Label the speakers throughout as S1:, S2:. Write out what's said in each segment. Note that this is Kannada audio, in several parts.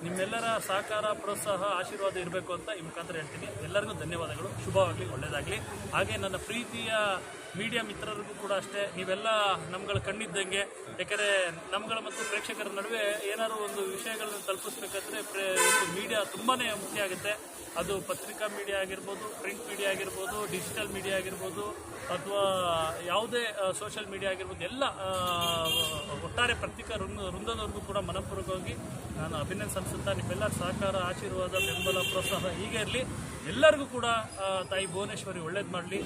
S1: ನಿಮ್ಮೆಲ್ಲರ ಸಹಕಾರ, ಪ್ರೋತ್ಸಾಹ, ಆಶೀರ್ವಾದ ಇರಬೇಕು ಅಂತ ಈ ಮುಖಾಂತರ ಹೇಳ್ತೀನಿ. ಎಲ್ಲರಿಗೂ ಧನ್ಯವಾದಗಳು. ಶುಭವಾಗಲಿ, ಒಳ್ಳೆಯದಾಗಲಿ. ಹಾಗೆ ನನ್ನ ಪ್ರೀತಿಯ ಮೀಡಿಯಾ ಮಿತ್ರರಿಗೂ ಕೂಡ ಅಷ್ಟೇ, ನೀವೆಲ್ಲ ನಮ್ಗಳ ಕಣ್ಣಿದ್ದಂಗೆ. ಯಾಕೆಂದರೆ ನಮ್ಗಳ ಮತ್ತು ಪ್ರೇಕ್ಷಕರ ನಡುವೆ ಏನಾದರೂ ಒಂದು ವಿಷಯಗಳನ್ನು ತಲುಪಿಸ್ಬೇಕಾದ್ರೆ ಮೀಡಿಯಾ ತುಂಬಾ ಮುಖ್ಯ ಆಗುತ್ತೆ. ಅದು ಪತ್ರಿಕಾ ಮೀಡಿಯಾ ಆಗಿರ್ಬೋದು, ಪ್ರಿಂಟ್ ಮೀಡಿಯಾ ಆಗಿರ್ಬೋದು, ಡಿಜಿಟಲ್ ಮೀಡಿಯಾ ಆಗಿರ್ಬೋದು, ಅಥವಾ ಯಾವುದೇ ಸೋಷಿಯಲ್ ಮೀಡಿಯಾ ಆಗಿರ್ಬೋದು, ಎಲ್ಲ ಒಟ್ಟಾರೆ ಪತ್ರಿಕಾ ವೃಂದದವರೆಗೂ ಕೂಡ ಮನಪೂರ್ವಕವಾಗಿ ನಾನು ಅಭಿನಂದನೆ ಸಲ್ಲಿಸುತ್ತಾ, ನಿಮ್ಮೆಲ್ಲರ ಸಹಕಾರ, ಆಶೀರ್ವಾದ, ಬೆಂಬಲ, ಪ್ರೋತ್ಸಾಹ ಹೀಗೆ ಇರಲಿ. ಎಲ್ಲರಿಗೂ ಕೂಡ ತಾಯಿ ಭುವನೇಶ್ವರಿ ಒಳ್ಳೇದು ಮಾಡಲಿ.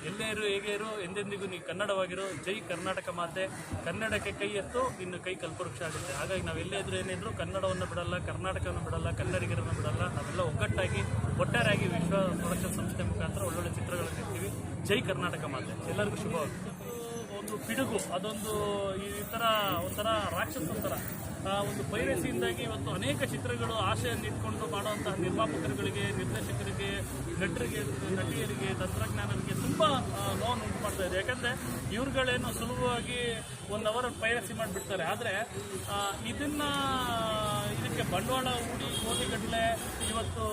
S1: ಎಲ್ಲೇ ಇರು, ಹೇಗೆ ಇರು, ಎಂದೆಂದಿಗೂ ನೀ ಕನ್ನಡವಾಗಿರು. ಜೈ ಕರ್ನಾಟಕ ಮಾತೆ. ಕನ್ನಡಕ್ಕೆ ಕೈ ಎತ್ತು, ಇನ್ನು ಕೈ ಕಲ್ಪವೃಕ್ಷ ಆಗುತ್ತೆ. ಹಾಗಾಗಿ ನಾವು ಎಲ್ಲೇ ಇದ್ರೂ ಏನಿದ್ರು ಕನ್ನಡವನ್ನು ಬಿಡಲ್ಲ, ಕರ್ನಾಟಕವನ್ನು ಬಿಡಲ್ಲ, ಕನ್ನಡಿಗರನ್ನು ಬಿಡಲ್ಲ. ನಾವೆಲ್ಲ ಒಗ್ಗಟ್ಟಾಗಿ ಒಟ್ಟಾರೆಯಾಗಿ ವಿಶ್ವ ಪ್ರೊಡಕ್ಷನ್ ಸಂಸ್ಥೆ ಮುಖಾಂತರ ಒಳ್ಳೊಳ್ಳೆ ಚಿತ್ರಗಳನ್ನು ಇರ್ತೀವಿ. ಜೈ ಕರ್ನಾಟಕ ಮಾತೆ. ಎಲ್ಲರಿಗೂ ಶುಭವಾಗುತ್ತೆ. ಒಂದು ಪಿಡುಗು, ಅದೊಂದು ಈ ಥರ ಒಂಥರ ರಾಕ್ಷಸ ಥರ ಒಂದು ಪೈರಸಿಯಿಂದಾಗಿ ಇವತ್ತು ಅನೇಕ ಚಿತ್ರಗಳು ಆಶೆಯನ್ನು ಇಟ್ಕೊಂಡು ಮಾಡುವಂತಹ ನಿರ್ಮಾಪಕರುಗಳಿಗೆ, ನಿರ್ದೇಶಕರಿಗೆ, ನಟಿಯರಿಗೆ, ತಂತ್ರಜ್ಞಾನರಿಗೆ ತುಂಬ ನೋವನ್ನು ಉಂಟು ಮಾಡ್ತಾ ಇದೆ. ಯಾಕಂದರೆ ಇವ್ರುಗಳೇನು ಸುಲಭವಾಗಿ 1 ಅವರ್ ಪೈರಸಿ ಮಾಡಿಬಿಡ್ತಾರೆ. ಆದರೆ ಇದಕ್ಕೆ ಬಂಡವಾಳ ಹೂಡಿ ಕೋಟಿಗಟ್ಟಲೆ ಇವತ್ತು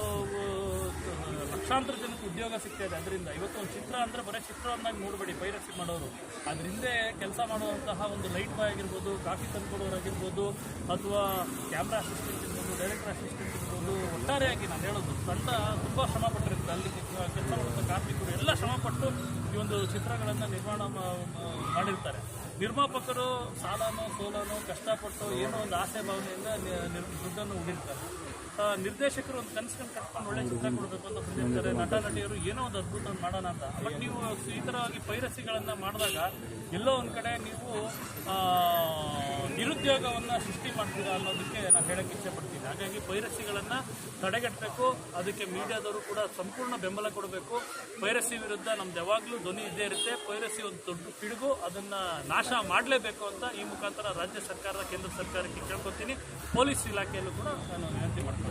S1: ಲಕ್ಷಾಂತರ ಜನಕ್ಕೆ ಉದ್ಯೋಗ ಸಿಗ್ತಾಯಿದೆ. ಅದರಿಂದ ಇವತ್ತು ಒಂದು ಚಿತ್ರ ಅಂದರೆ ಬರೀ ಚಿತ್ರವನ್ನಾಗಿ ನೋಡಬೇಡಿ ಪೈರಸಿ ಮಾಡೋರು. ಅದರಿಂದ ಕೆಲಸ ಮಾಡುವಂತಹ ಒಂದು ಲೈಟ್ ಬಾಯ್ ಆಗಿರ್ಬೋದು, ಕಾಫಿ ತಂದುಕೊಡೋರಾಗಿರ್ಬೋದು, ಅಥವಾ ಕ್ಯಾಮ್ರಾ ಅಸಿಸ್ಟೆಂಟ್ ಇರ್ಬೋದು, ಡೈರೆಕ್ಟರ್ ಅಸಿಸ್ಟೆಂಟ್ ಇರ್ಬೋದು, ಒಟ್ಟಾರೆಯಾಗಿ ನಾನು ಹೇಳೋದು ತಂಡ ತುಂಬ ಶ್ರಮಪಟ್ಟಿರುತ್ತೆ. ಅಲ್ಲಿ ಕೆಲಸ ಮಾಡುವಂಥ ಕಾರ್ಮಿಕರು ಎಲ್ಲ ಶ್ರಮಪಟ್ಟು ಈ ಒಂದು ಚಿತ್ರಗಳನ್ನು ನಿರ್ಮಾಣ ಮಾಡಿರ್ತಾರೆ. ನಿರ್ಮಾಪಕರು ಸಾಲನೋ ಸೋಲನೋ ಕಷ್ಟಪಟ್ಟು ಏನೋ ಒಂದು ಆಸೆ ಭಾವನೆಯಿಂದ ದುಡ್ಡನ್ನು ಉಳಿರ್ತಾರೆ. ನಿರ್ದೇಶಕರು ಒಂದು ಕನಸನ್ನು ಕಟ್ಕೊಂಡು ಒಳ್ಳೆ ಚಿತ್ರ ಕೊಡಬೇಕು ಅಂತ ಬಂದಿರ್ತಾರೆ. ನಟ ನಟಿಯರು ಏನೋ ಒಂದು ಅದ್ಭುತ ಮಾಡೋಣ ಅಂತ. ಬಟ್ ನೀವು ಈ ಥರವಾಗಿ ಪೈರಸಿಗಳನ್ನು ಮಾಡಿದಾಗ ಎಲ್ಲೋ ಒಂದು ಕಡೆ ನೀವು ನಿರುದ್ಯೋಗವನ್ನು ಸೃಷ್ಟಿ ಮಾಡ್ತೀರಾ ಅನ್ನೋದಕ್ಕೆ ನಾನು ಹೇಳೋಕ್ಕೆ ಇಚ್ಛೆಪಡ್ತೀನಿ. ಹಾಗಾಗಿ ಪೈರಸಿಗಳನ್ನು ತಡೆಗಟ್ಟಬೇಕು. ಅದಕ್ಕೆ ಮೀಡಿಯಾದವರು ಕೂಡ ಸಂಪೂರ್ಣ ಬೆಂಬಲ ಕೊಡಬೇಕು. ಪೈರಸಿ ವಿರುದ್ಧ ನಮ್ದು ಯಾವಾಗಲೂ ಧ್ವನಿ ಇದ್ದೇ ಇರುತ್ತೆ. ಪೈರಸಿ ಒಂದು ದೊಡ್ಡ ಪಿಡುಗು, ಅದನ್ನು ನಾಶ ಮಾಡಲೇಬೇಕು ಅಂತ ಈ ಮುಖಾಂತರ ರಾಜ್ಯ ಸರ್ಕಾರ, ಕೇಂದ್ರ ಸರ್ಕಾರಕ್ಕೆ ಕೇಳ್ಕೊತೀನಿ. ಪೊಲೀಸ್ ಇಲಾಖೆಯಲ್ಲೂ ಕೂಡ ನಾನು ವಿನಂತಿ ಮಾಡ್ತೀನಿ.